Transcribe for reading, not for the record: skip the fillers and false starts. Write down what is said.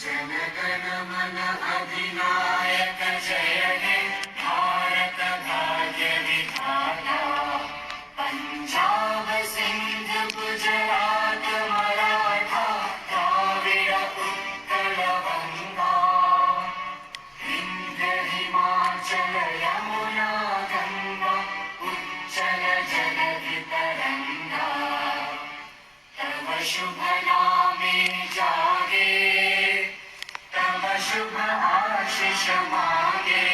जनगण मन अधिनायक जय हे भारत भाग्य विधाता। पंजाब सिंध गुजरात मराठा द्राविड उत्कल गंगा। विंध्य हिमाचल यमुना गंगा उच्चल जलधि तरंगा। तव शुभ नामे जागे, तव शुभ आशीष मांगे।